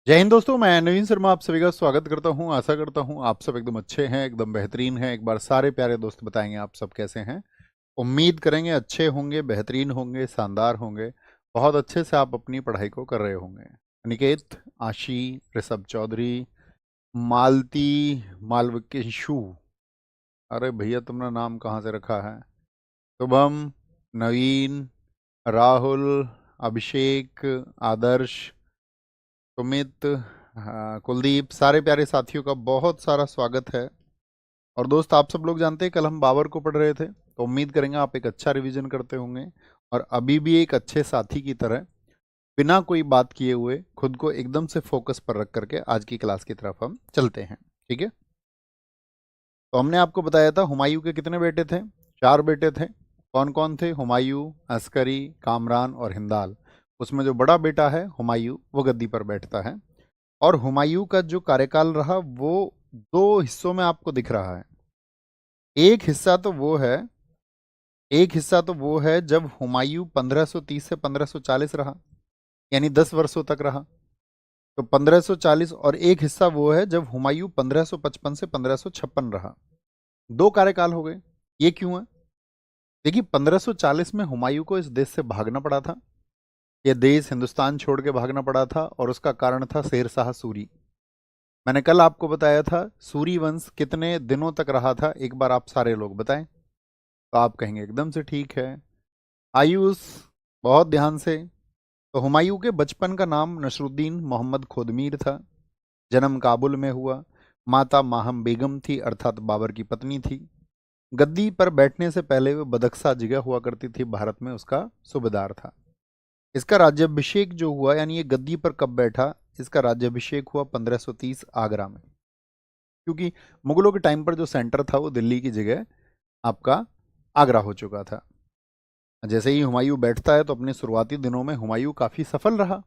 जय हिंद दोस्तों। मैं नवीन शर्मा आप सभी का स्वागत करता हूं। आशा करता हूं आप सब एकदम अच्छे हैं, एकदम बेहतरीन हैं। एक बार सारे प्यारे दोस्त बताएंगे आप सब कैसे हैं। उम्मीद करेंगे अच्छे होंगे, बेहतरीन होंगे, शानदार होंगे। बहुत अच्छे से आप अपनी पढ़ाई को कर रहे होंगे। अनिकेत, आशी, ऋषभ चौधरी, मालती, मालविकेशु, अरे भैया तुमने नाम कहाँ से रखा है? शुभम, नवीन, राहुल, अभिषेक, आदर्श, सुमित, कुलदीप, सारे प्यारे साथियों का बहुत सारा स्वागत है। और दोस्त आप सब लोग जानते हैं कल हम बाबर को पढ़ रहे थे, तो उम्मीद करेंगे आप एक अच्छा रिवीजन करते होंगे और अभी भी एक अच्छे साथी की तरह बिना कोई बात किए हुए खुद को एकदम से फोकस पर रख करके आज की क्लास की तरफ हम चलते हैं। ठीक है, तो हमने आपको बताया था हुमायूं के कितने बेटे थे? 4 बेटे थे। कौन कौन थे? हुमायूं, अस्करी, कामरान और हिंदाल। उसमें जो बड़ा बेटा है हुमायूं वो गद्दी पर बैठता है। और हुमायूं का जो कार्यकाल रहा वो 2 हिस्सों में आपको दिख रहा है। एक हिस्सा तो वो है एक हिस्सा तो वो है जब हुमायूं 1530 से 1540 रहा, यानी 10 वर्षों तक रहा। तो 1540। और एक हिस्सा वो है जब हुमायूं 1555 से 1556 रहा। 2 कार्यकाल हो गए। ये क्यों है? देखिए, 1540 में हुमायूं को इस देश से भागना पड़ा था। यह देश हिंदुस्तान छोड़ के भागना पड़ा था और उसका कारण था शेर शाह सूरी। मैंने कल आपको बताया था सूरी वंश कितने दिनों तक रहा था, एक बार आप सारे लोग बताएं। तो आप कहेंगे एकदम से ठीक है। आयुष, बहुत ध्यान से। तो हुमायूं के बचपन का नाम नसरुद्दीन मोहम्मद खोदमीर था। जन्म काबुल में हुआ। माता माहम बेगम थी, अर्थात बाबर की पत्नी थी। गद्दी पर बैठने से पहले वो बदख्शा जगह हुआ करती थी, भारत में उसका सूबेदार था। इसका राज्याभिषेक जो हुआ, यानी ये गद्दी पर कब बैठा, इसका राज्याभिषेक हुआ 1530 आगरा में। क्योंकि मुगलों के टाइम पर जो सेंटर था वो दिल्ली की जगह आपका आगरा हो चुका था। जैसे ही हुमायूं बैठता है तो अपने शुरुआती दिनों में हुमायूं काफ़ी सफल रहा।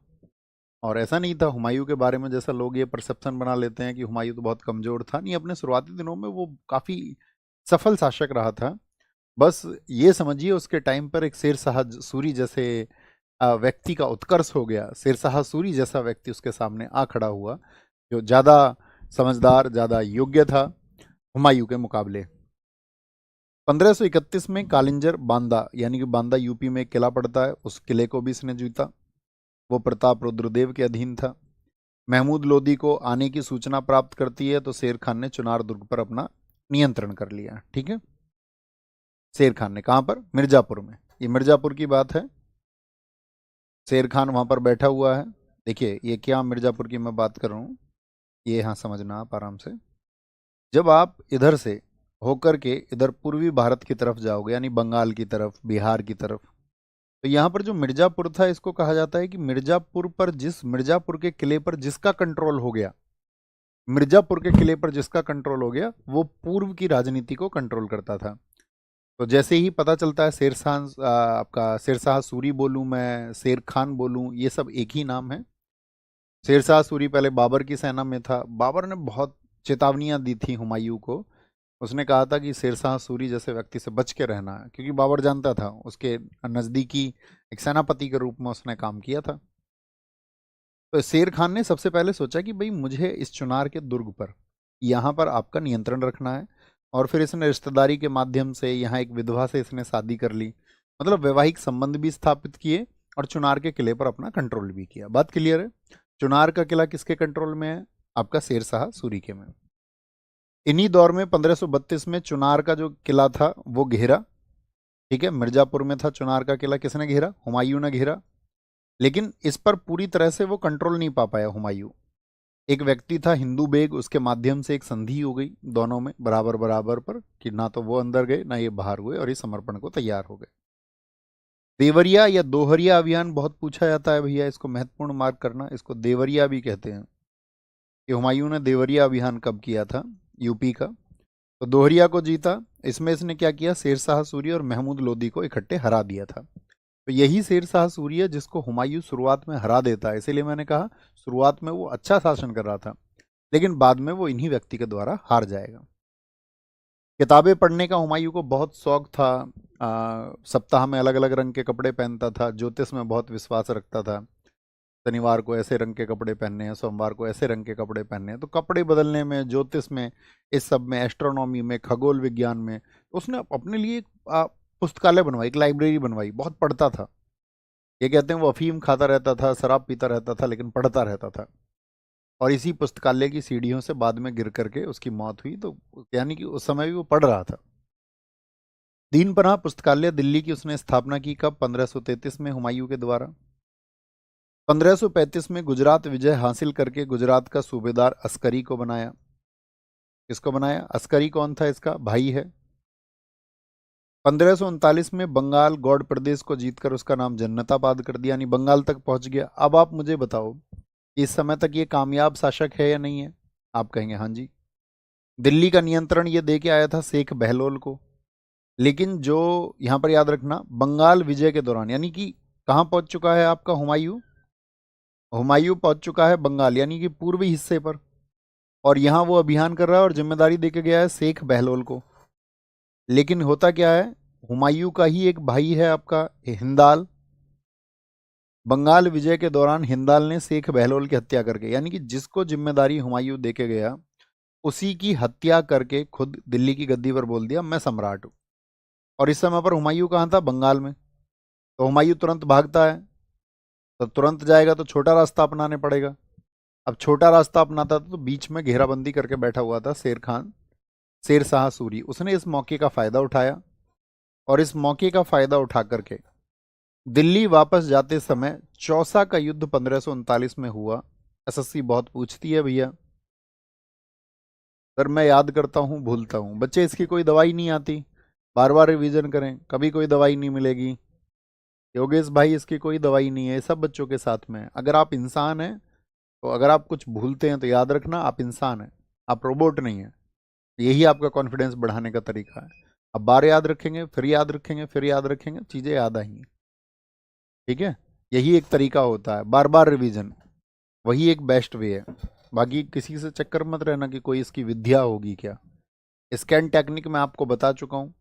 और ऐसा नहीं था हुमायूं के बारे में जैसा लोग ये परसेप्शन बना लेते हैं कि हुमायूं तो बहुत कमज़ोर था। नहीं, अपने शुरुआती दिनों में वो काफ़ी सफल शासक रहा था। बस ये समझिए उसके टाइम पर एक शेर शाह सूरी जैसे व्यक्ति का उत्कर्ष हो गया। शेर शाह सूरी जैसा व्यक्ति उसके सामने आ खड़ा हुआ, जो ज़्यादा समझदार, ज़्यादा योग्य था हुमायूं के मुकाबले। 1531 में कालिंजर बांदा, यानी कि बांदा यूपी में एक किला पड़ता है, उस किले को भी इसने जीता। वो प्रताप रुद्रदेव के अधीन था। महमूद लोदी को आने की सूचना प्राप्त करती है तो शेर खान ने चुनार दुर्ग पर अपना नियंत्रण कर लिया। ठीक है, शेर खान ने कहाँ पर? मिर्जापुर में। ये मिर्जापुर की बात है। शेर खान वहां पर बैठा हुआ है। देखिए, ये क्या मिर्जापुर की मैं बात कर रहा हूँ, ये यहाँ समझना आप आराम से। जब आप इधर से होकर के इधर पूर्वी भारत की तरफ जाओगे, यानी बंगाल की तरफ, बिहार की तरफ, तो यहाँ पर जो मिर्जापुर था इसको कहा जाता है कि मिर्जापुर के किले पर जिसका कंट्रोल हो गया, मिर्जापुर के किले पर जिसका कंट्रोल हो गया वो पूर्व की राजनीति को कंट्रोल करता था। तो जैसे ही पता चलता है आपका शेरशाह सूरी बोलूं मैं, शेर खान बोलूं, ये सब एक ही नाम है। शेरशाह सूरी पहले बाबर की सेना में था। बाबर ने बहुत चेतावनियां दी थी हुमायूं को। उसने कहा था कि शेरशाह सूरी जैसे व्यक्ति से बच के रहना है, क्योंकि बाबर जानता था उसके नज़दीकी एक सेनापति के रूप में उसने काम किया था। तो शेर खान ने सबसे पहले सोचा कि भाई मुझे इस चुनार के दुर्ग पर, यहाँ पर आपका नियंत्रण रखना है। और फिर इसने रिश्तेदारी के माध्यम से यहाँ एक विधवा से इसने शादी कर ली, मतलब वैवाहिक संबंध भी स्थापित किए और चुनार के किले पर अपना कंट्रोल भी किया। बात क्लियर है? चुनार का किला किसके कंट्रोल में है? आपका शेरशाह सूरी के में। इन्हीं दौर में 1532 में चुनार का जो किला था वो घेरा। ठीक है, मिर्जापुर में था चुनार का किला, किसने घेरा? हुमायूं ने घेरा। लेकिन इस पर पूरी तरह से वो कंट्रोल नहीं पा पाया हुमायूं। एक व्यक्ति था हिंदू बेग, उसके माध्यम से एक संधि हो गई दोनों में बराबर बराबर पर, कि ना तो वो अंदर गए ना ये बाहर हुए, और ये समर्पण को तैयार हो गए। देवरिया या दोहरिया अभियान बहुत पूछा जाता है भैया, इसको महत्वपूर्ण मार्क करना। इसको देवरिया भी कहते हैं कि हुमायूं ने देवरिया अभियान कब किया था, यूपी का। तो दोहरिया को जीता। इसमें इसने क्या किया? शेरशाह सूरी और महमूद लोदी को इकट्ठे हरा दिया था। तो यही शेरशाह सूरी है जिसको हुमायूं शुरुआत में हरा देता है। इसीलिए मैंने कहा शुरुआत में वो अच्छा शासन कर रहा था, लेकिन बाद में वो इन्हीं व्यक्ति के द्वारा हार जाएगा। किताबें पढ़ने का हुमायूं को बहुत शौक था। सप्ताह में अलग अलग रंग के कपड़े पहनता था। ज्योतिष में बहुत विश्वास रखता था। शनिवार को ऐसे रंग के कपड़े पहनने हैं, सोमवार को ऐसे रंग के कपड़े पहनने हैं। तो कपड़े बदलने में, ज्योतिष में, इस सब में, एस्ट्रोनॉमी में, खगोल विज्ञान में, तो उसने अपने लिए एक पुस्तकालय बनवाई, एक लाइब्रेरी बनवाई। बहुत पढ़ता था। ये कहते हैं वो अफीम खाता रहता था, शराब पीता रहता था, लेकिन पढ़ता रहता था। और इसी पुस्तकालय की सीढ़ियों से बाद में गिर करके उसकी मौत हुई। तो यानी कि उस समय भी वो पढ़ रहा था। दीनपनाह पुस्तकालय दिल्ली की उसने स्थापना की कब? 1533 में हुमायूं के द्वारा। 1535 में गुजरात विजय हासिल करके गुजरात का सूबेदार अस्करी को बनाया। किसको बनाया? अस्करी कौन था? इसका भाई है। 1539 में बंगाल गौड़ प्रदेश को जीतकर उसका नाम जन्नताबाद कर दिया, यानी बंगाल तक पहुंच गया। अब आप मुझे बताओ कि इस समय तक ये कामयाब शासक है या नहीं है? आप कहेंगे हाँ जी। दिल्ली का नियंत्रण ये दे के आया था शेख बहलोल को। लेकिन जो यहां पर याद रखना, बंगाल विजय के दौरान, यानी कि कहां पहुंच चुका है आपका हुमायूं? हुमायूं पहुंच चुका है बंगाल, यानी कि पूर्वी हिस्से पर। और यहां वो अभियान कर रहा है और जिम्मेदारी देके गया है शेख बहलोल को। लेकिन होता क्या है, हुमायूं का ही एक भाई है आपका हिंदाल। बंगाल विजय के दौरान हिंदाल ने शेख बहलोल की हत्या करके, यानी कि जिसको जिम्मेदारी हुमायूं देके गया, उसी की हत्या करके खुद दिल्ली की गद्दी पर बोल दिया मैं सम्राट हूं। और इस समय पर हुमायूं कहाँ था? बंगाल में। तो हुमायूं तुरंत भागता है। तो तुरंत जाएगा तो छोटा रास्ता अपनाने पड़ेगा। अब छोटा रास्ता अपनाता था तो बीच में घेराबंदी करके बैठा हुआ था शेर शाह सूरी। उसने इस मौके का फायदा उठाया और इस मौके का फायदा उठा करके दिल्ली वापस जाते समय चौसा का युद्ध 1539 में हुआ। एसएससी बहुत पूछती है भैया, सर मैं याद करता हूँ भूलता हूँ। बच्चे इसकी कोई दवाई नहीं आती, बार बार रिवीजन करें, कभी कोई दवाई नहीं मिलेगी। योगेश भाई इसकी कोई दवाई नहीं है, सब बच्चों के साथ में है। अगर आप इंसान हैं तो अगर आप कुछ भूलते हैं तो याद रखना आप इंसान हैं, आप रोबोट नहीं हैं। यही आपका कॉन्फिडेंस बढ़ाने का तरीका है। अब बार याद रखेंगे, फिर याद रखेंगे, फिर याद रखेंगे, चीज़ें याद आएंगी। ठीक है, यही एक तरीका होता है, बार बार रिवीजन, वही एक बेस्ट वे है। बाकी किसी से चक्कर मत रहना कि कोई इसकी विद्या होगी क्या। स्कैन टेक्निक मैं आपको बता चुका हूँ।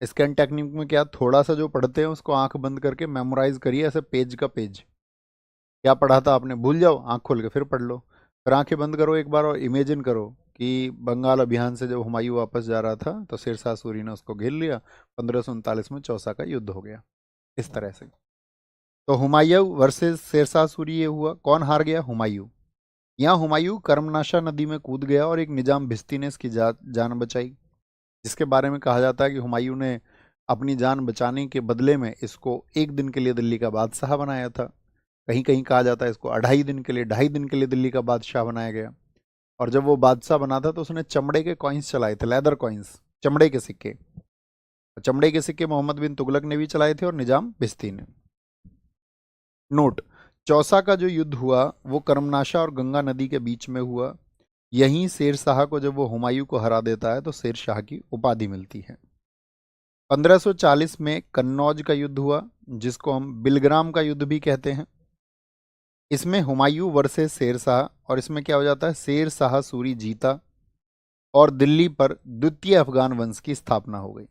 स्कैन टेक्निक में क्या, थोड़ा सा जो पढ़ते हैं उसको आंख बंद करके मेमोराइज करिए, ऐसे पेज का पेज। क्या पढ़ा था आपने भूल जाओ, आंख खोल के फिर पढ़ लो। फिर आंखें बंद करो एक बार और इमेजिन करो कि बंगाल अभियान से जब हुमायूं वापस जा रहा था तो शेरशाह सूरी ने उसको घेर लिया। 1539 में चौसा का युद्ध हो गया इस तरह से। तो हुमायूं वर्सेस शेरशाह सूरी ये हुआ। कौन हार गया? हुमायूं। यहाँ हुमायूं कर्मनाशा नदी में कूद गया और एक निजाम भिश्ती ने इसकी जान बचाई, जिसके बारे में कहा जाता है कि हुमायूं ने अपनी जान बचाने के बदले में इसको एक दिन के लिए दिल्ली का बादशाह बनाया था। कहीं कहीं कहा जाता है इसको 2.5 दिन के लिए दिल्ली का बादशाह बनाया गया। और जब वो बादशाह बना था तो उसने चमड़े के कॉइन्स चलाए थे, लेदर कॉइन्स, चमड़े के सिक्के। चमड़े के सिक्के मोहम्मद बिन तुगलक ने भी चलाए थे और निजाम भिश्ती ने। नोट, चौसा का जो युद्ध हुआ वो कर्मनाशा और गंगा नदी के बीच में हुआ। यहीं शेर शाह को जब वो हुमायूं को हरा देता है तो शेर शाह की उपाधि मिलती है। 1540 में कन्नौज का युद्ध हुआ, जिसको हम बिलग्राम का युद्ध भी कहते हैं। इसमें हुमायूं वर्सेस शेर शाह, और इसमें क्या हो जाता है, शेर शाह सूरी जीता और दिल्ली पर द्वितीय अफगान वंश की स्थापना हो गई।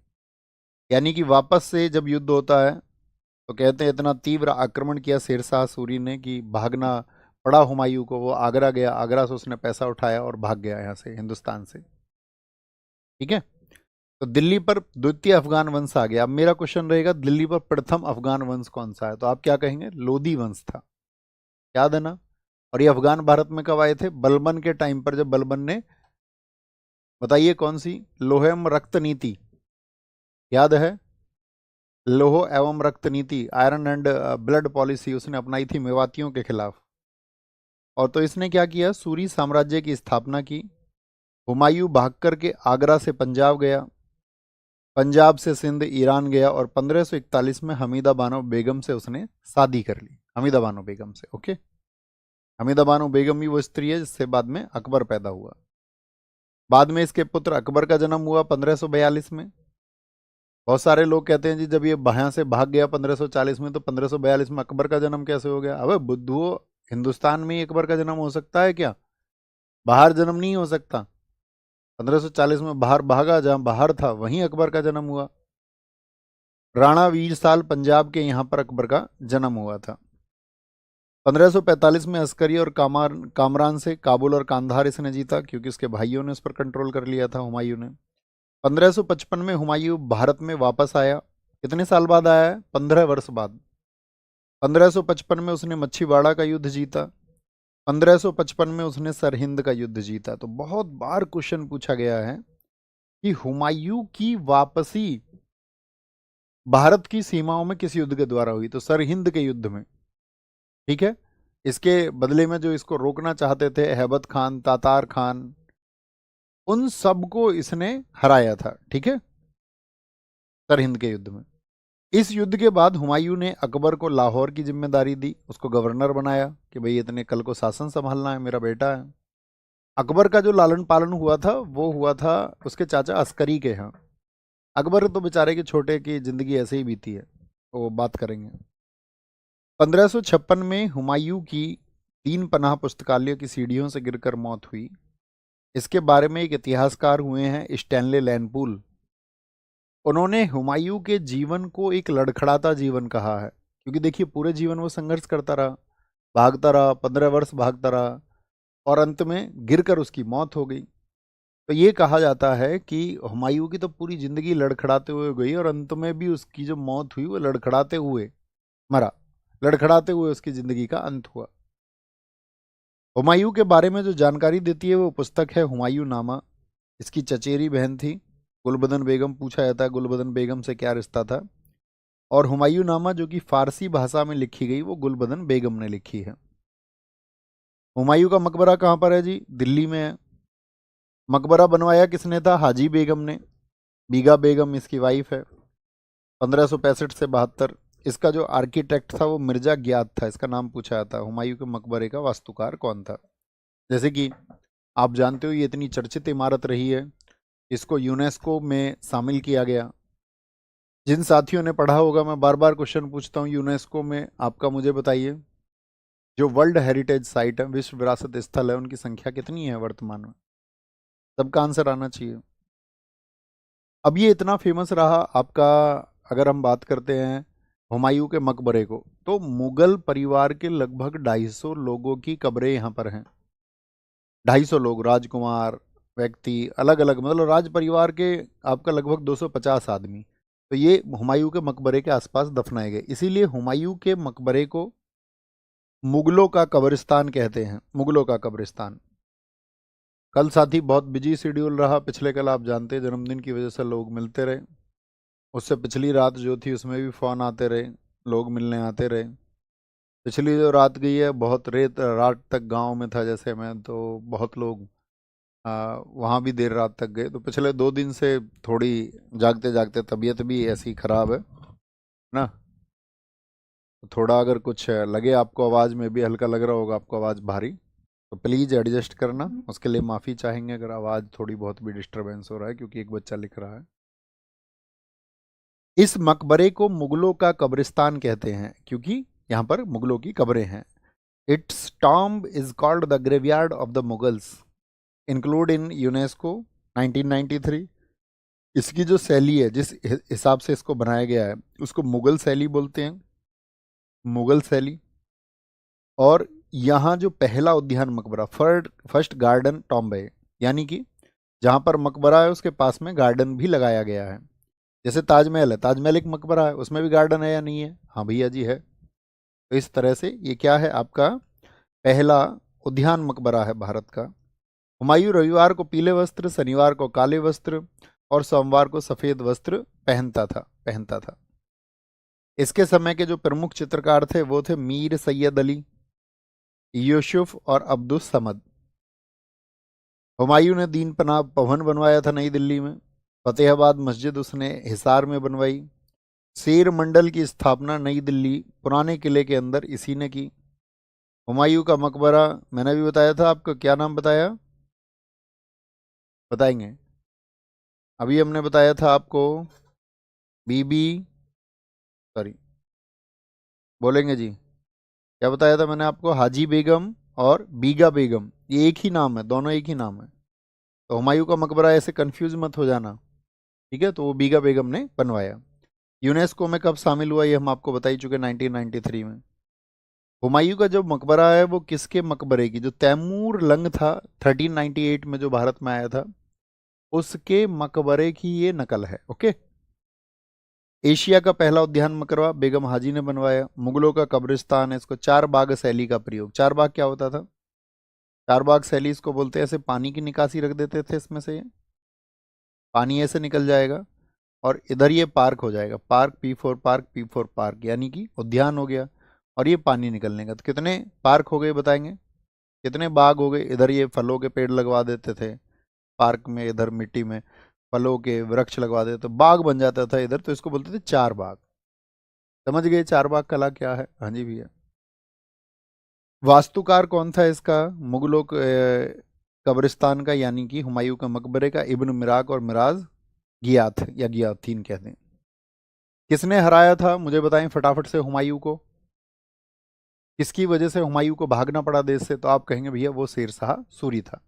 यानी कि वापस से जब युद्ध होता है तो कहते हैं इतना तीव्र आक्रमण किया शेर शाह सूरी ने कि भागना पड़ा हुमायूं को। वो आगरा गया, आगरा से उसने पैसा उठाया और भाग गया यहाँ से, हिंदुस्तान से। ठीक है, तो दिल्ली पर द्वितीय अफगान वंश आ गया। अब मेरा क्वेश्चन रहेगा दिल्ली पर प्रथम अफगान वंश कौन सा है? तो आप क्या कहेंगे? लोधी वंश था, याद है ना। और ये अफगान भारत में कब आए थे? बलबन के टाइम पर, जब बलबन ने, बताइए कौन सी, लोहेम रक्त नीति, याद है? लोह एवं रक्त नीति, आयरन एंड ब्लड पॉलिसी उसने अपनाई थी मेवातियों के खिलाफ। और तो इसने क्या किया, सूरी साम्राज्य की स्थापना की। हुमायूं भाग करके आगरा से पंजाब गया, पंजाब से सिंध ईरान गया और 1541 में हमीदा बानो बेगम से उसने शादी कर ली, हमीदा बानो बेगम से। ओके, हमीदा बानो बेगम ही वो स्त्री है जिससे बाद में अकबर पैदा हुआ। बाद में इसके पुत्र अकबर का जन्म हुआ 1542 में। बहुत सारे लोग कहते हैं जी जब ये यहाँ से भाग गया 1540 में तो 1542 में अकबर का जन्म कैसे हो गया? अबे बुद्धू, हिंदुस्तान में ही अकबर का जन्म हो सकता है क्या? बाहर जन्म नहीं हो सकता। 1540 में बाहर भागा, जहां बाहर था वहीं अकबर का जन्म हुआ। राणा वीर साल पंजाब के यहाँ पर अकबर का जन्म हुआ था। 1545 में अस्करी और कामरान से काबुल और कांधार इसने जीता, क्योंकि इसके भाइयों ने उस पर कंट्रोल कर लिया था हुमायूं ने। 1555 में हुमायूं भारत में वापस आया। कितने साल बाद आया है? 15 वर्ष बाद। 1555 में उसने मच्छीवाड़ा का युद्ध जीता। 1555 में उसने सरहिंद का युद्ध जीता। तो बहुत बार क्वेश्चन पूछा गया है कि हुमायूं की वापसी भारत की सीमाओं में किस युद्ध के द्वारा हुई? तो सरहिंद के युद्ध में। ठीक है। इसके बदले में जो इसको रोकना चाहते थे, हैबत खान, तातार खान, उन सबको इसने हराया था। ठीक है, सरहिंद के युद्ध में। इस युद्ध के बाद हुमायूं ने अकबर को लाहौर की जिम्मेदारी दी, उसको गवर्नर बनाया कि भाई इतने कल को शासन संभालना है, मेरा बेटा है। अकबर का जो लालन पालन हुआ था वो हुआ था उसके चाचा अस्करी के यहाँ। अकबर तो बेचारे के छोटे की जिंदगी ऐसे ही बीती है, तो वो बात करेंगे। 1556 में हुमायूं की 3 पनाह पुस्तकालय की सीढ़ियों से गिरकर मौत हुई। इसके बारे में एक इतिहासकार हुए हैं स्टैनले लैंडपूल। उन्होंने हुमायूं के जीवन को एक लड़खड़ाता जीवन कहा है, क्योंकि देखिए पूरे जीवन वो संघर्ष करता रहा, भागता रहा, 15 वर्ष भागता रहा, और अंत में गिरकर उसकी मौत हो गई। तो ये कहा जाता है कि हुमायूं की तो पूरी जिंदगी लड़खड़ाते हुए गई, और अंत में भी उसकी जो मौत हुई वो लड़खड़ाते हुए मरा, लड़खड़ाते हुए उसकी जिंदगी का अंत हुआ। हुमायूं के बारे में जो जानकारी देती है वो पुस्तक है हुमायूं नामा। इसकी चचेरी बहन थी गुलबदन बेगम। पूछा जाता है गुलबदन बेगम से क्या रिश्ता था। और हुमायूं नामा जो कि फारसी भाषा में लिखी गई वो गुलबदन बेगम ने लिखी है। हुमायूं का मकबरा कहाँ पर है जी? दिल्ली में है। मकबरा बनवाया किसने था? हाजी बेगम ने। बीगा बेगम इसकी वाइफ है। 1565 से 72। इसका जो आर्किटेक्ट था वो मिर्जा ग्यात था। इसका नाम पूछा जाता है हुमायूं के मकबरे का वास्तुकार कौन था। जैसे कि आप जानते हो ये इतनी चर्चित इमारत रही है, इसको यूनेस्को में शामिल किया गया। जिन साथियों ने पढ़ा होगा, मैं बार बार क्वेश्चन पूछता हूँ यूनेस्को में आपका, मुझे बताइए जो वर्ल्ड हेरिटेज साइट है, विश्व विरासत स्थल है, उनकी संख्या कितनी है वर्तमान में? सबका आंसर आना चाहिए। अब ये इतना फेमस रहा आपका, अगर हम बात करते हैं हुमायूं के मकबरे को, तो मुगल परिवार के लगभग 250 लोगों की कब्रें यहाँ पर हैं। 250 लोग, राजकुमार, व्यक्ति, अलग अलग, मतलब राज परिवार के आपका लगभग 250 आदमी, तो ये हुमायूं के मकबरे के आसपास दफनाए गए। इसीलिए हुमायूं के मकबरे को मुगलों का कब्रिस्तान कहते हैं, मुगलों का कब्रिस्तान। कल साथी बहुत बिजी शेड्यूल रहा, पिछले कल आप जानते हैं जन्मदिन की वजह से लोग मिलते रहे। उससे पिछली रात जो थी उसमें भी फ़ोन आते रहे, लोग मिलने आते रहे। पिछली जो रात गई है बहुत रात तक गांव में था जैसे मैं, तो बहुत लोग वहाँ भी देर रात तक गए। तो पिछले 2 दिन से थोड़ी जागते जागते तबीयत भी ऐसी ख़राब है ना। तो थोड़ा अगर कुछ लगे आपको, आवाज़ में भी हल्का लग रहा होगा आपको, आवाज़ भारी, तो प्लीज़ एडजस्ट करना, उसके लिए माफ़ी चाहेंगे अगर आवाज़ थोड़ी बहुत भी डिस्टरबेंस हो रहा है, क्योंकि एक बच्चा लिख रहा है। इस मकबरे को मुगलों का कब्रिस्तान कहते हैं क्योंकि यहाँ पर मुगलों की कब्रें हैं। It's tomb is called the graveyard of the Mughals, include in UNESCO 1993। इसकी जो शैली है, जिस हिसाब से इसको बनाया गया है, उसको मुगल शैली बोलते हैं, मुगल शैली। और यहाँ जो पहला उद्यान मकबरा, फर्स्ट गार्डन टॉम्ब है, यानी कि जहाँ पर मकबरा है उसके पास में गार्डन भी लगाया गया है। जैसे ताजमहल है, ताजमहल एक मकबरा है, उसमें भी गार्डन है या नहीं है? हाँ भैया जी है। तो इस तरह से ये क्या है, आपका पहला उद्यान मकबरा है भारत का। हुमायूं रविवार को पीले वस्त्र, शनिवार को काले वस्त्र और सोमवार को सफेद वस्त्र पहनता था। इसके समय के जो प्रमुख चित्रकार थे वो थे मीर सैयद अली, यूसुफ और अब्दुस समद। हुमायूं ने दीन पनाह भवन बनवाया था नई दिल्ली में। फतेहाबाद मस्जिद उसने हिसार में बनवाई। शेर मंडल की स्थापना नई दिल्ली पुराने किले के अंदर इसी ने की। हुमायूं का मकबरा मैंने भी बताया था आपको, क्या नाम बताया, बताएंगे? अभी हमने बताया था आपको बीबी, सॉरी बोलेंगे जी, क्या बताया था मैंने आपको? हाजी बेगम और बीगा बेगम, ये एक ही नाम है, दोनों एक ही नाम है। तो हुमायूं का मकबरा, ऐसे कंफ्यूज मत हो जाना, ठीक है। तो वो बीगा बेगम ने बनवाया। यूनेस्को में कब शामिल हुआ ये हम आपको बता ही चुके, 1993 में। हुमायूं का जो मकबरा है वो किसके मकबरे की, जो तैमूर लंग था 1398 में जो भारत में आया था, उसके मकबरे की ये नकल है। ओके। एशिया का पहला उद्यान मकबरा बेगम हाजी ने बनवाया। मुगलों का कब्रिस्तान है, इसको चार बाग शैली का प्रयोग। चार बाग क्या होता था? चार बाग शैली इसको बोलते हैं, ऐसे पानी की निकासी रख देते थे इसमें से, ये पानी ऐसे निकल जाएगा और इधर ये पार्क हो जाएगा, park P4 park P4 park, यानी कि उद्यान हो गया। और ये पानी निकलने का, तो कितने पार्क हो गए बताएंगे, कितने बाग हो गए? इधर ये फलों के पेड़ लगवा देते थे पार्क में, इधर मिट्टी में फलों के वृक्ष लगवा देते, तो बाग बन जाता था इधर, तो इसको बोलते थे चार बाग। समझ गए चार बाग कला क्या है? हाँ जी भैया। वास्तुकार कौन था इसका? मुगलों के कब्रिस्तान का, यानी कि हुमायूं का मकबरे का, इब्न मिराक और मिराज गियाथ या गियाथीन कहते हैं। किसने हराया था मुझे बताएं फटाफट से हुमायूं को? किसकी वजह से हुमायूं को भागना पड़ा देश से? तो आप कहेंगे भैया वो शेरशाह सूरी था।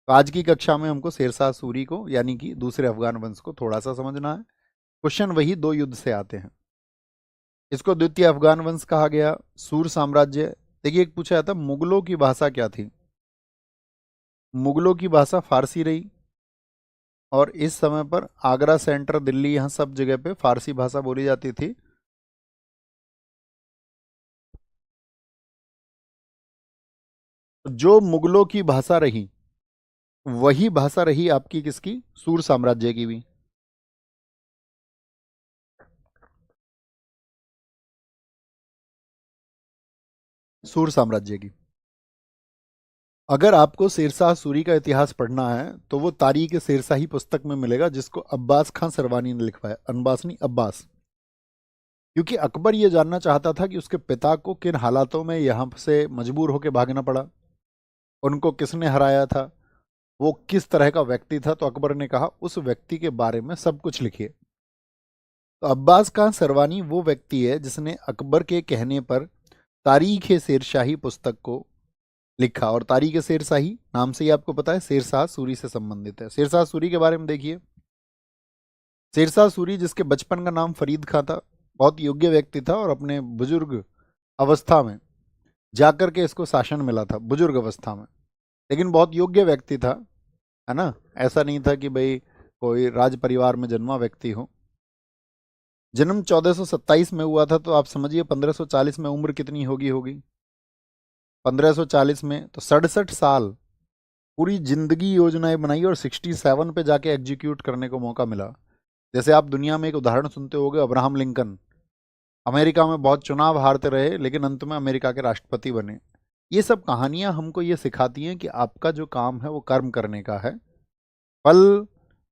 तो आज की कक्षा में हमको शेरशाह सूरी को, यानी कि दूसरे अफगान वंश को थोड़ा सा समझना है। क्वेश्चन वही दो युद्ध से आते हैं। इसको द्वितीय अफगान वंश कहा गया। सूर साम्राज्य, देखिए एक पूछा जाता मुगलों की भाषा क्या थी? मुगलों की भाषा फारसी रही, और इस समय पर आगरा सेंटर दिल्ली यहाँ सब जगह पे फारसी भाषा बोली जाती थी। जो मुगलों की भाषा रही वही भाषा रही आपकी किसकी? सूर साम्राज्य की भी। सूर साम्राज्य की। अगर आपको शेरशाह सूरी का इतिहास पढ़ना है तो वो तारीख शेरशाही पुस्तक में मिलेगा, जिसको अब्बास खान सरवानी ने लिखवाया। अनबास नहीं, अब्बास। क्योंकि अकबर ये जानना चाहता था कि उसके पिता को किन हालातों में यहाँ से मजबूर होकर भागना पड़ा, उनको किसने हराया था, वो किस तरह का व्यक्ति था। तो अकबर ने कहा उस व्यक्ति के बारे में सब कुछ लिखिए। तो अब्बास खान सरवानी वो व्यक्ति है जिसने अकबर के कहने पर तारीख शेरशाही पुस्तक को लिखा। और तारीख शेरशाही नाम से ही आपको पता है शेरशाह सूरी से संबंधित है। शेरशाह सूरी के बारे में देखिए। शेरशाह सूरी, जिसके बचपन का नाम फरीद खां था, बहुत योग्य व्यक्ति था, और अपने बुजुर्ग अवस्था में जाकर के इसको शासन मिला था, बुजुर्ग अवस्था में। लेकिन बहुत योग्य व्यक्ति था, है ना। ऐसा नहीं था कि भाई कोई राज परिवार में जन्मा व्यक्ति हो। जन्म 1427 में हुआ था, तो आप समझिए 1540 में उम्र कितनी होगी होगी 1540 में, तो 67 साल पूरी जिंदगी योजनाएं बनाई, और 67 पे जाके एग्जीक्यूट करने को मौका मिला। जैसे आप दुनिया में एक उदाहरण सुनते होगे, अब्राहम लिंकन, अमेरिका में बहुत चुनाव हारते रहे लेकिन अंत में अमेरिका के राष्ट्रपति बने। ये सब कहानियां हमको ये सिखाती हैं कि आपका जो काम है वो कर्म करने का है, फल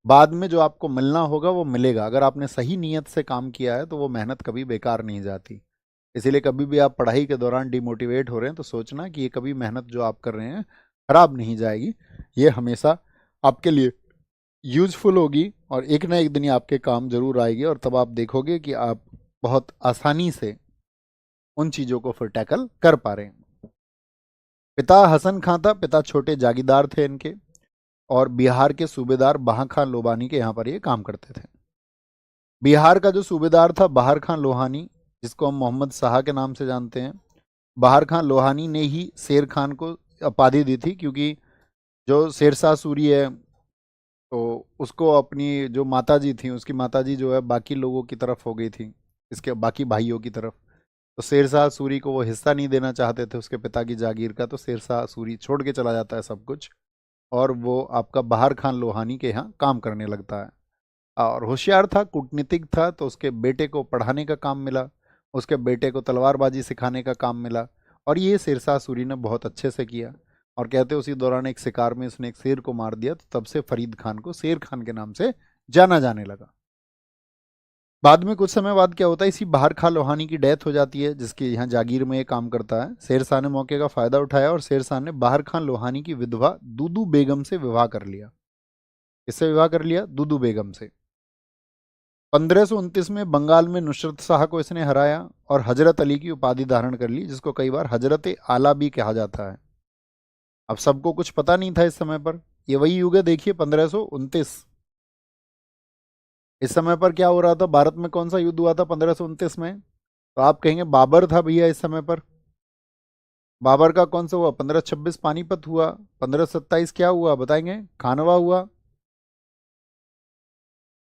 बाद में जो आपको मिलना होगा वो मिलेगा। अगर आपने सही नीयत से काम किया है तो वो मेहनत कभी बेकार नहीं जाती। इसीलिए कभी भी आप पढ़ाई के दौरान डिमोटिवेट हो रहे हैं तो सोचना कि ये कभी मेहनत जो आप कर रहे हैं खराब नहीं जाएगी, ये हमेशा आपके लिए यूजफुल होगी, और एक ना एक दिन ये आपके काम जरूर आएगी, और तब आप देखोगे कि आप बहुत आसानी से उन चीज़ों को फिर टैकल कर पा रहे हैं। पिता हसन खां था, पिता छोटे जागीरदार थे इनके, और बिहार के सूबेदार बहा खान लोबानी के यहाँ पर ये काम करते थे। बिहार का जो सूबेदार था बहार खान लोहानी, जिसको हम मोहम्मद शाह के नाम से जानते हैं, बहार खान लोहानी ने ही शेर खान को उपाधि दी थी, क्योंकि जो शेरशाह सूरी है तो उसको अपनी जो माताजी थी, उसकी माताजी जो है बाकी लोगों की तरफ हो गई थी, इसके बाकी भाइयों की तरफ। तो शेरशाह सूरी को वो हिस्सा नहीं देना चाहते थे उसके पिता की जागीर का, तो शेरशाह सूरी छोड़ के चला जाता है सब कुछ, और वो आपका बहार खान लोहानी के यहाँ काम करने लगता है। और होशियार था, कूटनीतिक था, तो उसके बेटे को पढ़ाने का काम मिला, उसके बेटे को तलवारबाजी सिखाने का काम मिला, और ये शेरशाह सूरी ने बहुत अच्छे से किया। और कहते उसी दौरान एक शिकार में उसने एक शेर को मार दिया, तो तब से फरीद खान को शेर खान के नाम से जाना जाने लगा। बाद में कुछ समय बाद क्या होता है, इसी बहार खान लोहानी की डेथ हो जाती है, जिसके यहाँ जागीर में ये काम करता है। शेरशाह ने मौके का फायदा उठाया और शेरशाह ने बहार खान लोहानी की विधवा दूदू बेगम से विवाह कर लिया। किससे विवाह कर लिया? दूदू बेगम से। 1529 में बंगाल में नुसरत शाह को इसने हराया और हजरत अली की उपाधि धारण कर ली, जिसको कई बार हजरत आला भी कहा जाता है। अब सबको कुछ पता नहीं था इस समय पर, ये वही युग है। देखिए 1529, इस समय पर क्या हो रहा था? भारत में कौन सा युद्ध हुआ था 1529 में? तो आप कहेंगे बाबर था भैया इस समय पर। बाबर का कौन सा हुआ? 1526 पानीपत हुआ। 1527 क्या हुआ बताएंगे? खानवा हुआ।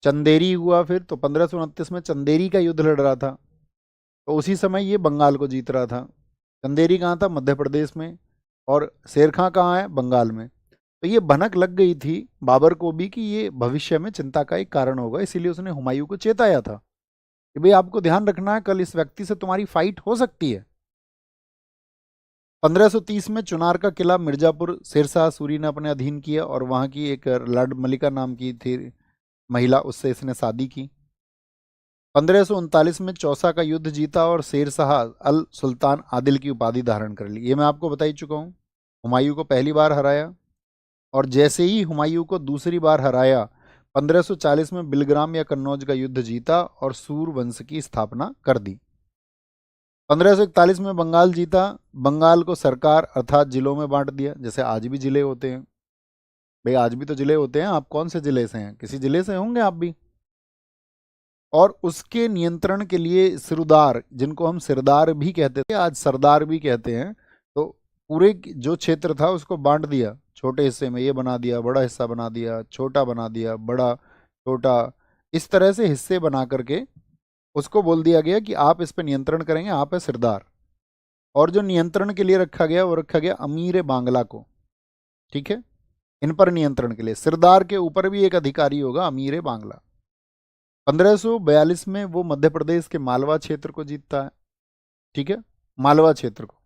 चंदेरी हुआ फिर, तो 1529 में चंदेरी का युद्ध लड़ रहा था, तो उसी समय ये बंगाल को जीत रहा था। चंदेरी कहाँ था? मध्य प्रदेश में। और शेरखां कहाँ है? बंगाल में। तो ये भनक लग गई थी बाबर को भी कि ये भविष्य में चिंता का एक कारण होगा, इसीलिए उसने हुमायूं को चेताया था कि भाई आपको ध्यान रखना है, कल इस व्यक्ति से तुम्हारी फाइट हो सकती है। 1530 में चुनार का किला मिर्जापुर शेरशाह सूरी ने अपने अधीन किया, और वहां की एक लॉर्ड मलिका नाम की थी महिला, उससे इसने शादी की। 1539 में चौसा का युद्ध जीता और शेरशाह अल सुल्तान आदिल की उपाधि धारण कर ली। ये मैं आपको बता ही चुका हूँ। हुमायूं को पहली बार हराया, और जैसे ही हुमायूं को दूसरी बार हराया, 1540 में बिलग्राम या कन्नौज का युद्ध जीता और सूर वंश की स्थापना कर दी। 1541 में बंगाल जीता। बंगाल को सरकार अर्थात जिलों में बांट दिया, जैसे आज भी जिले होते हैं। भाई आज भी तो जिले होते हैं, आप कौन से जिले से हैं? किसी जिले से होंगे आप भी। और उसके नियंत्रण के लिए सिरदार, जिनको हम सिरदार भी कहते थे, आज सरदार भी कहते हैं, तो पूरे जो क्षेत्र था उसको बांट दिया। छोटे हिस्से में ये बना दिया, बड़ा हिस्सा बना दिया, छोटा बना दिया, बड़ा, छोटा, इस तरह से हिस्से बना करके उसको बोल दिया गया कि आप इस पे नियंत्रण करेंगे, आप है सिरदार। और जो नियंत्रण के लिए रखा गया वो रखा गया अमीर बांग्ला को। ठीक है, इन पर नियंत्रण के लिए सिरदार के ऊपर भी एक अधिकारी होगा, अमीर बांग्ला। 1542 में वो मध्य प्रदेश के मालवा क्षेत्र को जीतता है। ठीक है, मालवा क्षेत्र को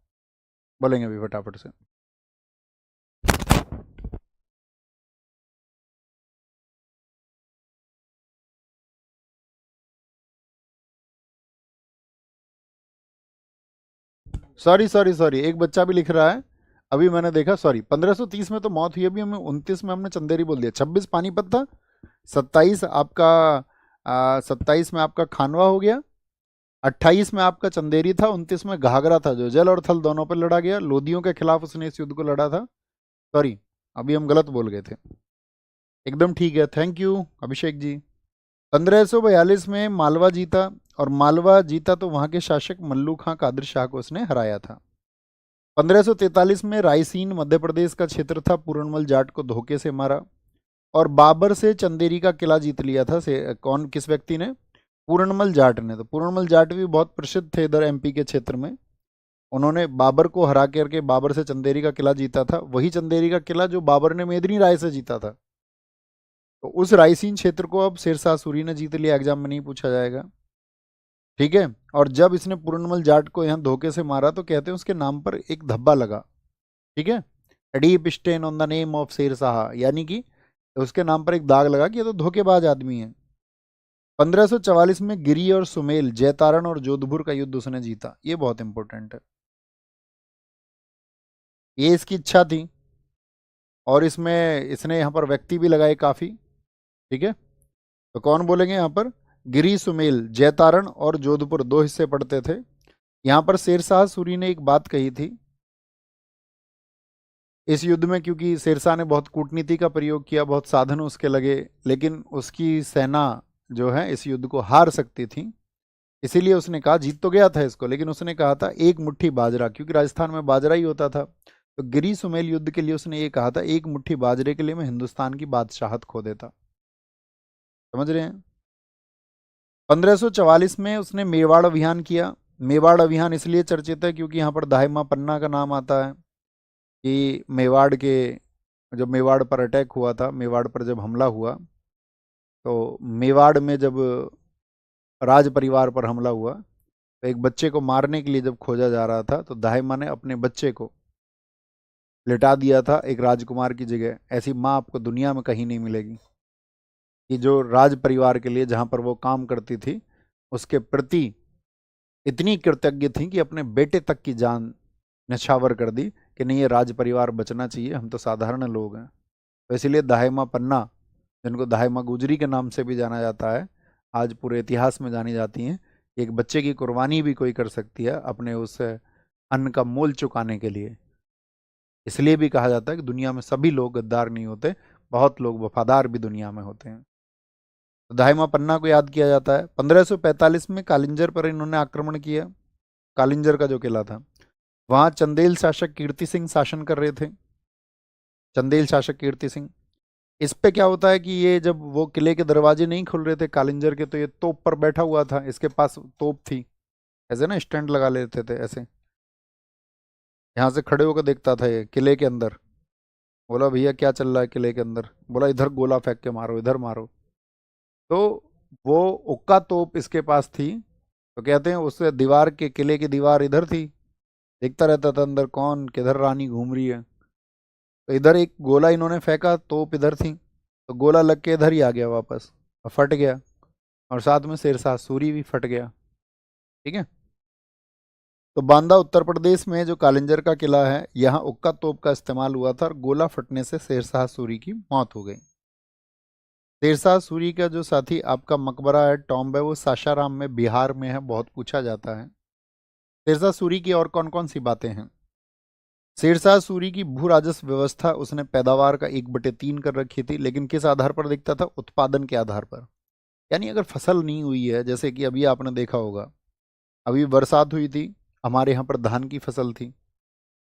बोलेंगे अभी फटाफट से। सॉरी सॉरी सॉरी, एक बच्चा भी लिख रहा है, अभी मैंने देखा, सॉरी, 1530 में तो मौत हुई, अभी हमें 29 में हमने चंदेरी बोल दिया। 26 पानीपत था, 27 आपका 27 में आपका खानवा हो गया, 28 में आपका चंदेरी था, 29 में घाघरा था, जो जल और थल दोनों पर लड़ा गया। लोदियों के खिलाफ उसने इस युद्ध को लड़ा था। सॉरी, अभी हम गलत बोल गए थे। एकदम ठीक है, थैंक यू अभिषेक जी। 1542 में मालवा जीता, और मालवा जीता तो वहां के शासक मल्लू खां कादिर शाह को उसने हराया था। 1543 में रायसीन मध्य प्रदेश का क्षेत्र था, पूरनमल जाट को धोखे से मारा, और बाबर से चंदेरी का किला जीत लिया था। से कौन, किस व्यक्ति ने? पूरनमल जाट ने। तो पूरनमल जाट भी बहुत प्रसिद्ध थे इधर एमपी के क्षेत्र में। उन्होंने बाबर को हरा करके बाबर से चंदेरी का किला जीता था, वही चंदेरी का किला जो बाबर ने मेदिनी राय से जीता था। तो उस रायसीन क्षेत्र को अब शेरशाह सूरी ने जीत लिया, एग्जाम में नहीं पूछा जाएगा। ठीक है, और जब इसने पूरनमल जाट को यहाँ धोखे से मारा तो कहते हैं उसके नाम पर एक धब्बा लगा। ठीक है, deep stain on the name of Sher Shah, यानी कि उसके नाम पर एक दाग लगा कि ये तो धोखेबाज आदमी है। 1544 में गिरी और सुमेल, जैतारण और जोधपुर का युद्ध उसने जीता। ये बहुत इंपॉर्टेंट है, ये इसकी इच्छा थी, और इसमें इसने यहाँ पर व्यक्ति भी लगाए काफी। ठीक है, तो कौन बोलेंगे यहाँ पर? गिरी सुमेल, जैतारण और जोधपुर, दो हिस्से पड़ते थे। यहाँ पर शेरशाह सूरी ने एक बात कही थी इस युद्ध में, क्योंकि शेरशाह ने बहुत कूटनीति का प्रयोग किया, बहुत साधन उसके लगे, लेकिन उसकी सेना जो है इस युद्ध को हार सकती थी। इसीलिए उसने कहा, जीत तो गया था इसको, लेकिन उसने कहा था एक मुट्ठी बाजरा, क्योंकि राजस्थान में बाजरा ही होता था। तो गिरी सुमेल युद्ध के लिए उसने ये कहा था, एक मुट्ठी बाजरे के लिए मैं हिंदुस्तान की बादशाहत खो देता। समझ रहे हैं? 1544 में उसने मेवाड़ अभियान किया। मेवाड़ अभियान इसलिए चर्चित है क्योंकि यहाँ पर दाहिमा पन्ना का नाम आता है, कि मेवाड़ के, जब मेवाड़ पर अटैक हुआ था, मेवाड़ पर जब हमला हुआ, तो मेवाड़ में जब राज परिवार पर हमला हुआ, तो एक बच्चे को मारने के लिए जब खोजा जा रहा था, तो दाहिमा ने अपने बच्चे को लिटा दिया था एक राजकुमार की जगह। ऐसी माँ आपको दुनिया में कहीं नहीं मिलेगी, कि जो राज परिवार के लिए जहाँ पर वो काम करती थी उसके प्रति इतनी कृतज्ञ थी कि अपने बेटे तक की जान न्यौछावर कर दी कि नहीं, ये राज परिवार बचना चाहिए, हम तो साधारण लोग हैं। तो इसलिए दाहिमा पन्ना, जिनको दाहिमा गुजरी के नाम से भी जाना जाता है, आज पूरे इतिहास में जानी जाती हैं। एक बच्चे की कुर्बानी भी कोई कर सकती है अपने उस अन्न का मोल चुकाने के लिए। इसलिए भी कहा जाता है कि दुनिया में सभी लोग गद्दार नहीं होते, बहुत लोग वफादार भी दुनिया में होते हैं। तो दाहिमा पन्ना को याद किया जाता है। 1545 में कालिंजर पर इन्होंने आक्रमण किया, कालिंजर का जो किला था। वहां चंदेल शासक कीर्ति सिंह शासन कर रहे थे। चंदेल शासक कीर्ति सिंह। इस पे क्या होता है कि ये जब वो किले के दरवाजे नहीं खुल रहे थे कालिंजर के, तो ये तोप पर बैठा हुआ था, इसके पास तोप थी, ऐसे ना स्टैंड लगा लेते थे ऐसे, यहाँ से खड़े होकर देखता था ये किले के अंदर। बोला भैया क्या चल रहा है किले के अंदर, बोला इधर गोला फेंक के मारो, इधर मारो। तो वो उक्का तोप इसके पास थी, तो कहते हैं उससे दीवार के, किले की दीवार इधर थी, देखता रहता था अंदर कौन किधर रानी घूम रही है। तो इधर एक गोला इन्होंने फेंका, तोप इधर थी, तो गोला लग के इधर ही आ गया वापस और फट गया, और साथ में शेरशाह सूरी भी फट गया। ठीक है। तो बांदा उत्तर प्रदेश में जो कालिंजर का किला है, यहाँ उक्का तोप का इस्तेमाल हुआ था और गोला फटने से शेरशाह सूरी की मौत हो गई। शेरशाह सूरी का जो साथी आपका मकबरा है, टॉम्ब है, वो सासाराम में बिहार में है, बहुत पूछा जाता है। शेरशाह सूरी की और कौन कौन सी बातें हैं? शेरशाह सूरी की भू राजस्व व्यवस्था उसने पैदावार का 1/3 कर रखी थी, लेकिन किस आधार पर दिखता था? उत्पादन के आधार पर। यानी अगर फसल नहीं हुई है, जैसे कि अभी आपने देखा होगा, अभी बरसात हुई थी, हमारे यहाँ पर धान की फसल थी,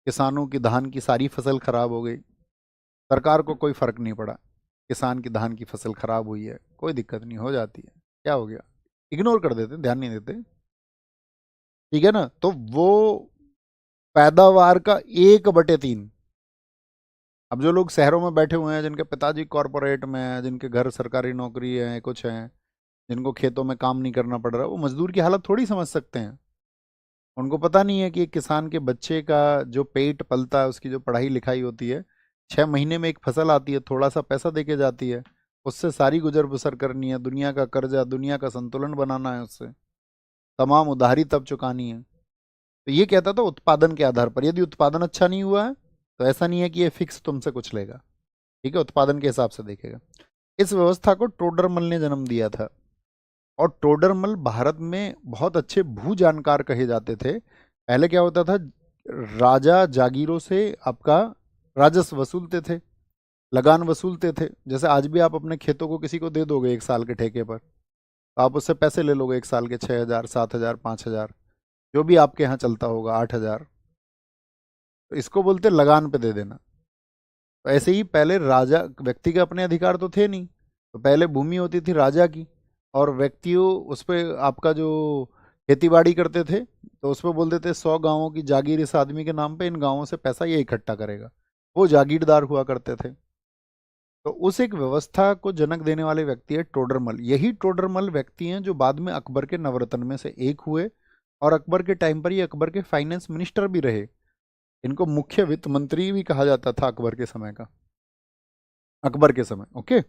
किसानों की धान की सारी फसल खराब हो गई, सरकार को कोई फर्क नहीं पड़ा, किसान की धान की फसल खराब हुई है, कोई दिक्कत नहीं, हो जाती है, क्या हो गया, इग्नोर कर देते, ध्यान नहीं देते। ठीक है ना? तो वो पैदावार का 1/3। अब जो लोग शहरों में बैठे हुए हैं, जिनके पिताजी कॉरपोरेट में हैं, जिनके घर सरकारी नौकरी है, कुछ है, जिनको खेतों में काम नहीं करना पड़ रहा, वो मजदूर की हालत थोड़ी समझ सकते हैं। उनको पता नहीं है कि एक किसान के बच्चे का जो पेट पलता है, उसकी जो पढ़ाई लिखाई होती है, 6 महीने में एक फसल आती है, थोड़ा सा पैसा दे के जाती है, उससे सारी गुजर बसर करनी है, दुनिया का कर्जा, दुनिया का संतुलन बनाना है, उससे तमाम उधारी तब चुकानी है। तो ये कहता था उत्पादन के आधार पर, यदि उत्पादन अच्छा नहीं हुआ है तो ऐसा नहीं है कि ये फिक्स तुमसे कुछ लेगा। ठीक है, उत्पादन के हिसाब से देखेगा। इस व्यवस्था को टोडरमल ने जन्म दिया था, और टोडरमल भारत में बहुत अच्छे भू जानकार कहे जाते थे। पहले क्या होता था, राजा जागीरों से आपका राजस्व वसूलते थे, लगान वसूलते थे। जैसे आज भी आप अपने खेतों को किसी को दे दोगे 1 साल के ठेके पर, तो आप उससे पैसे ले लोगे 1 साल के 6,000, 7,000, 5,000, जो भी आपके यहाँ चलता होगा, 8,000। तो इसको बोलते लगान पे दे देना। तो ऐसे ही पहले राजा, व्यक्ति के अपने अधिकार तो थे नहीं, तो पहले भूमि होती थी राजा की, और व्यक्तियों उस पर आपका जो खेती बाड़ी करते थे, तो उस पर बोलते थे 100 गांवों की जागीर इस आदमी के नाम पे, इन गांवों से पैसा ये इकट्ठा करेगा। वो जागीरदार हुआ करते थे। तो उस एक व्यवस्था को जनक देने वाले व्यक्ति है टोडरमल। यही टोडरमल व्यक्ति हैं जो बाद में अकबर के नवरत्न में से एक हुए, और अकबर के टाइम पर ये अकबर के फाइनेंस मिनिस्टर भी रहे। इनको मुख्य वित्त मंत्री भी कहा जाता था अकबर के समय का, अकबर के समय। ओके।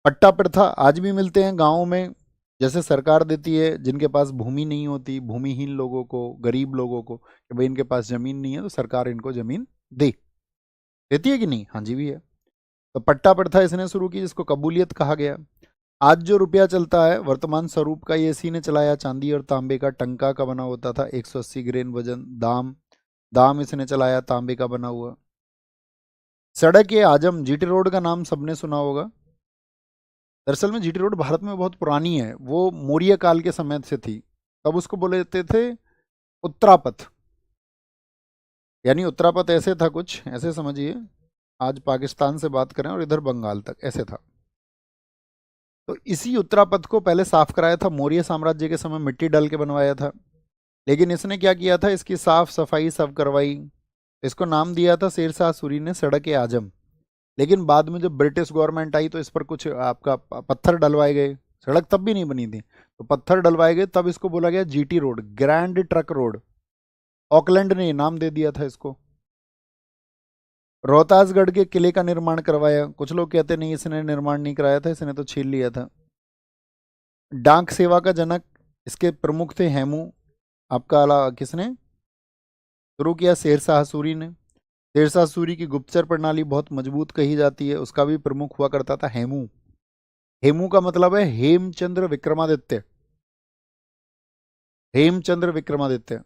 पट्टा प्रथा आज भी मिलते हैं गाँवों में, जैसे सरकार देती है जिनके पास भूमि नहीं होती, भूमिहीन लोगों को, गरीब लोगों को, कि भाई इनके पास जमीन नहीं है, तो सरकार इनको जमीन दे देती है कि नहीं? हाँ जी भी है। तो पट्टा प्रथा इसने शुरू की, जिसको कबूलियत कहा गया। आज जो रुपया चलता है वर्तमान स्वरूप का, ये इसी ने चलाया। चांदी और तांबे का टंका का बना होता था, 180 ग्रेन वजन। दाम, दाम इसने चलाया, तांबे का बना हुआ। सड़क ए आजम, जीटी रोड का नाम सबने सुना होगा। दरअसल में जीटी रोड भारत में बहुत पुरानी है, वो मौर्य काल के समय से थी। तब उसको बोले जाते थे उत्तरापथ। यानी उत्तरापथ ऐसे था, कुछ ऐसे समझिए, आज पाकिस्तान से बात करें और इधर बंगाल तक ऐसे था। तो इसी उत्तरापथ को पहले साफ कराया था मौर्य साम्राज्य के समय, मिट्टी डाल के बनवाया था। लेकिन इसने क्या किया था, इसकी साफ सफाई सब करवाई। इसको नाम दिया था शेरशाह सूरी ने सड़क ए आजम। लेकिन बाद में जब ब्रिटिश गवर्नमेंट आई, तो इस पर कुछ आपका पत्थर डलवाए गए। सड़क तब भी नहीं बनी थी, तो पत्थर डलवाए गए, तब इसको बोला गया GT road, grand truck road. Auckland ने ये नाम दे दिया था इसको। रोहतासगढ़ के किले का निर्माण करवाया। कुछ लोग कहते नहीं, इसने निर्माण नहीं कराया था, इसने तो छीन लिया था। डाक सेवा का जनक इसके प्रमुख थे हेमू। आपका अला किसने शुरू किया? शेरशाह सूरी ने। शेरशाह सूरी की गुप्तचर प्रणाली बहुत मजबूत कही जाती है, उसका भी प्रमुख हुआ करता था हेमू। हेमू का मतलब है हेमचंद्र विक्रमादित्य, हेमचंद्र विक्रमादित्य।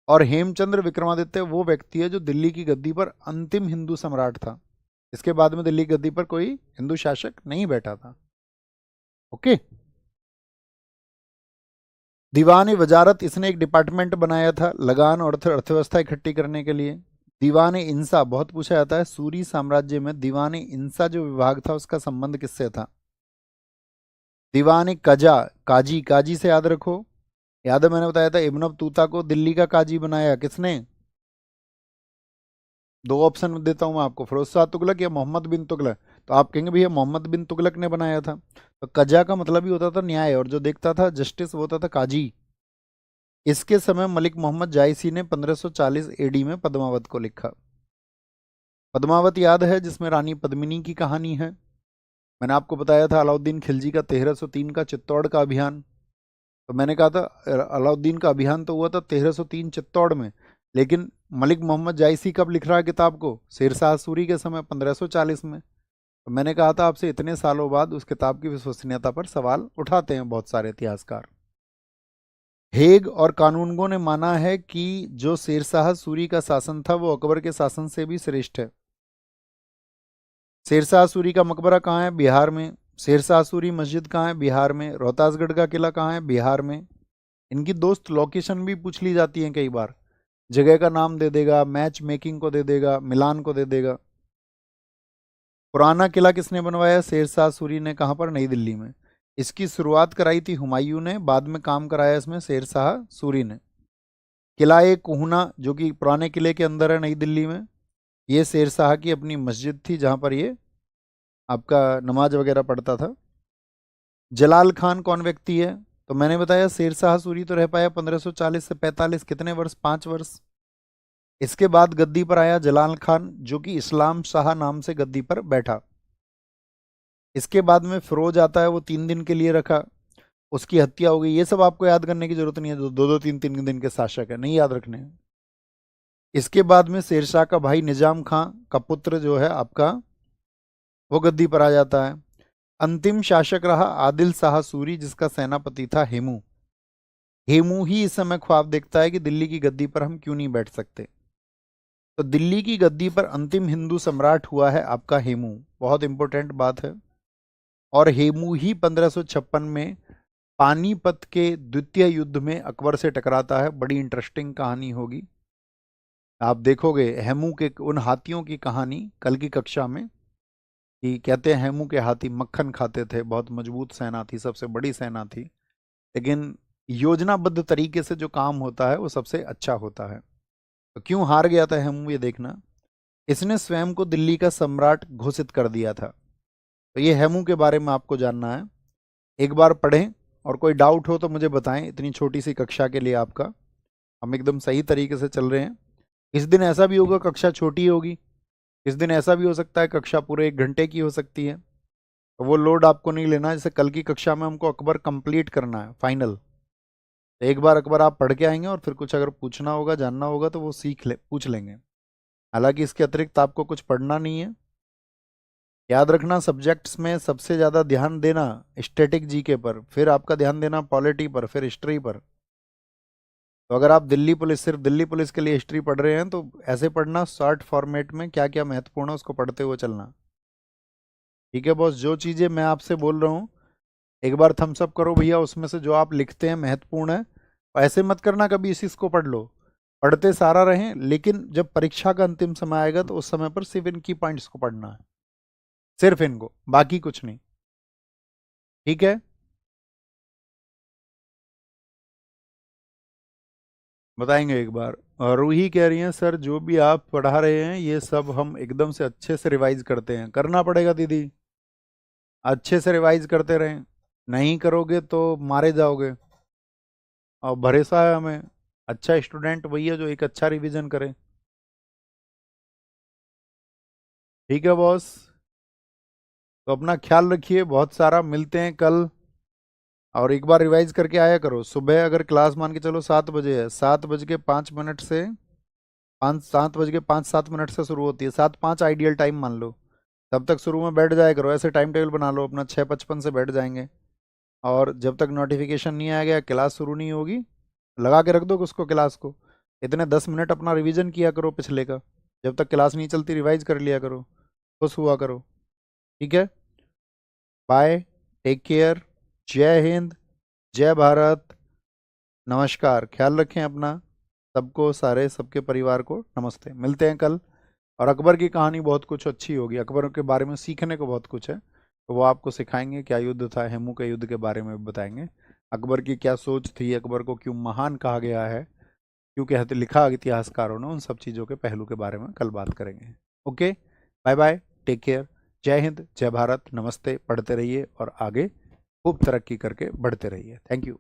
और हेमचंद्र विक्रमादित्य वो व्यक्ति है जो दिल्ली की गद्दी पर अंतिम हिंदू सम्राट था। इसके बाद में दिल्ली की गद्दी पर कोई हिंदू शासक नहीं बैठा था। ओके। दीवान वजारत, इसने एक डिपार्टमेंट बनाया था लगान और अर्थव्यवस्था इकट्ठी करने के लिए। दीवान इंसा बहुत पूछा जाता है, सूरी साम्राज्य में दीवान इंसा जो विभाग था उसका संबंध किससे था? दीवान कजा, काजी, काजी से याद रखो, याद है मैंने बताया था इब्न बतूता को दिल्ली का काजी बनाया किसने? दो ऑप्शन देता हूं मैं आपको, फिरोज शाह तुगलक या मोहम्मद बिन तुगलक। तो आप कहेंगे भैया मोहम्मद बिन तुगलक ने बनाया था। तो कजा का मतलब ही होता था न्याय, और जो देखता था जस्टिस वो होता था काजी। इसके समय मलिक मोहम्मद जायसी ने 1540 एडी में पद्मावत को लिखा। पद्मावत याद है, जिसमें रानी पद्मिनी की कहानी है। मैंने आपको बताया था अलाउद्दीन खिलजी का 1303 का चित्तौड़ का अभियान। तो मैंने कहा था अलाउद्दीन का अभियान तो हुआ था 1303 चित्तौड़ में, लेकिन मलिक मोहम्मद जायसी कब लिख रहा है किताब को? शेरशाह सूरी के समय 1540 में। तो मैंने कहा था आपसे इतने सालों बाद उस किताब की विश्वसनीयता पर सवाल उठाते हैं बहुत सारे इतिहासकार। हेग और कानूनगो ने माना है कि जो शेरशाह सूरी का शासन था वो अकबर के शासन से भी श्रेष्ठ है। शेरशाह सूरी का मकबरा कहाँ है? बिहार में। शेरशाह सूरी मस्जिद कहाँ है? बिहार में। रोहतासगढ़ का किला कहाँ है? बिहार में। इनकी दोस्त लोकेशन भी पूछ ली जाती है कई बार, जगह का नाम दे देगा, मैच मेकिंग को दे देगा, मिलान को दे देगा। पुराना किला किसने बनवाया? शेरशाह सूरी ने। कहाँ पर? नई दिल्ली में। इसकी शुरुआत कराई थी हुमायूं ने, बाद में काम कराया इसमें शेरशाह सूरी ने। किला ए कुहना जो कि पुराने किले के अंदर है नई दिल्ली में, ये शेरशाह की अपनी मस्जिद थी जहाँ पर ये आपका नमाज वगैरह पढ़ता था। जलाल खान कौन व्यक्ति है? तो मैंने बताया शेरशाह सूरी तो रह पाया 1540 से 45, कितने वर्ष? 5 वर्ष। इसके बाद गद्दी पर आया जलाल खान जो कि इस्लाम शाह नाम से गद्दी पर बैठा। इसके बाद में फिरोज आता है, वो 3 दिन के लिए रखा, उसकी हत्या हो गई। ये सब आपको याद करने की जरूरत नहीं है, जो दो दो तीन तीन दिन के शासक है, नहीं याद रखने हैं। इसके बाद में शेरशाह का भाई निजाम खां का पुत्र जो है आपका, वो गद्दी पर आ जाता है। अंतिम शासक रहा आदिल शाह सूरी, जिसका सेनापति था हेमू। हेमू ही इस समय ख्वाब देखता है कि दिल्ली की गद्दी पर हम क्यों नहीं बैठ सकते। तो दिल्ली की गद्दी पर अंतिम हिंदू सम्राट हुआ है आपका हेमू, बहुत इंपॉर्टेंट बात है। और हेमू ही 1556 में पानीपत के द्वितीय युद्ध में अकबर से टकराता है। बड़ी इंटरेस्टिंग कहानी होगी, आप देखोगे हेमू के उन हाथियों की कहानी कल की कक्षा में, कि कहते हैं हेमू के हाथी मक्खन खाते थे, बहुत मजबूत सेना थी, सबसे बड़ी सेना थी, लेकिन योजनाबद्ध तरीके से जो काम होता है वो सबसे अच्छा होता है। तो क्यों हार गया था हेमू, ये देखना। इसने स्वयं को दिल्ली का सम्राट घोषित कर दिया था। तो ये हेमू के बारे में आपको जानना है, एक बार पढ़ें, और कोई डाउट हो तो मुझे बताएं। इतनी छोटी सी कक्षा के लिए आपका, हम एकदम सही तरीके से चल रहे हैं। इस दिन ऐसा भी होगा कक्षा छोटी होगी, इस दिन ऐसा भी हो सकता है कक्षा पूरे 1 घंटे की हो सकती है। तो वो लोड आपको नहीं लेना, जैसे कल की कक्षा में हमको अकबर कंप्लीट करना है फाइनल। तो एक बार अकबर आप पढ़ के आएंगे, और फिर कुछ अगर पूछना होगा, जानना होगा, तो वो पूछ लेंगे। हालांकि इसके अतिरिक्त आपको कुछ पढ़ना नहीं है। याद रखना सब्जेक्ट्स में सबसे ज़्यादा ध्यान देना स्टैटिक जीके पर, फिर आपका ध्यान देना पॉलिटी पर, फिर हिस्ट्री पर। तो अगर आप दिल्ली पुलिस, सिर्फ दिल्ली पुलिस के लिए हिस्ट्री पढ़ रहे हैं, तो ऐसे पढ़ना शॉर्ट फॉर्मेट में, क्या क्या महत्वपूर्ण है उसको पढ़ते हुए चलना। ठीक है बॉस, जो चीज़ें मैं आपसे बोल रहा हूँ एक बार थम्स अप करो भैया, उसमें से जो आप लिखते हैं महत्वपूर्ण है। और ऐसे मत करना कभी इसी को पढ़ लो, पढ़ते सारा रहें, लेकिन जब परीक्षा का अंतिम समय आएगा तो उस समय पर सिर्फ इन की पॉइंट्स को पढ़ना है, सिर्फ इनको, बाकी कुछ नहीं। ठीक है, बताएंगे एक बार। और रूही कह रही हैं सर जो भी आप पढ़ा रहे हैं ये सब हम एकदम से अच्छे से रिवाइज करते हैं। करना पड़ेगा दीदी, अच्छे से रिवाइज करते रहें, नहीं करोगे तो मारे जाओगे। और भरोसा है हमें, अच्छा स्टूडेंट वही है जो एक अच्छा रिवीजन करे। ठीक है बॉस, तो अपना ख्याल रखिए, बहुत सारा, मिलते हैं कल। और एक बार रिवाइज करके आया करो। सुबह अगर क्लास मान के चलो 7 बजे है, 7 बज के 5 मिनट से, 7 बज के 5-7 मिनट से शुरू होती है, 7:05 आइडियल टाइम मान लो। तब तक शुरू में बैठ जाया करो, ऐसे टाइम टेबल बना लो अपना, 6:55 से बैठ जाएंगे। और जब तक नोटिफिकेशन नहीं आएगा, क्लास शुरू नहीं होगी, लगा के रख दो उसको, क्लास को। इतने 10 मिनट अपना रिवीजन किया करो पिछले का, जब तक क्लास नहीं चलती रिवाइज कर लिया करो, खुश हुआ करो। ठीक है, बाय, टेक केयर, जय हिंद, जय भारत, नमस्कार, ख्याल रखें अपना, सबको, सारे सबके परिवार को नमस्ते। मिलते हैं कल। और अकबर की कहानी बहुत कुछ अच्छी होगी, अकबर के बारे में सीखने को बहुत कुछ है, तो वो आपको सिखाएंगे। क्या युद्ध था, हेमू के युद्ध के बारे में बताएंगे। अकबर की क्या सोच थी, अकबर को क्यों महान कहा गया है, क्यों कहते लिखा इतिहासकारों ने, उन सब चीज़ों के पहलू के बारे में कल बात करेंगे। Okay, bye bye, take care, जय हिंद, जय भारत, नमस्ते। पढ़ते रहिए और आगे खूब तरक्की करके बढ़ते रहिए। Thank you.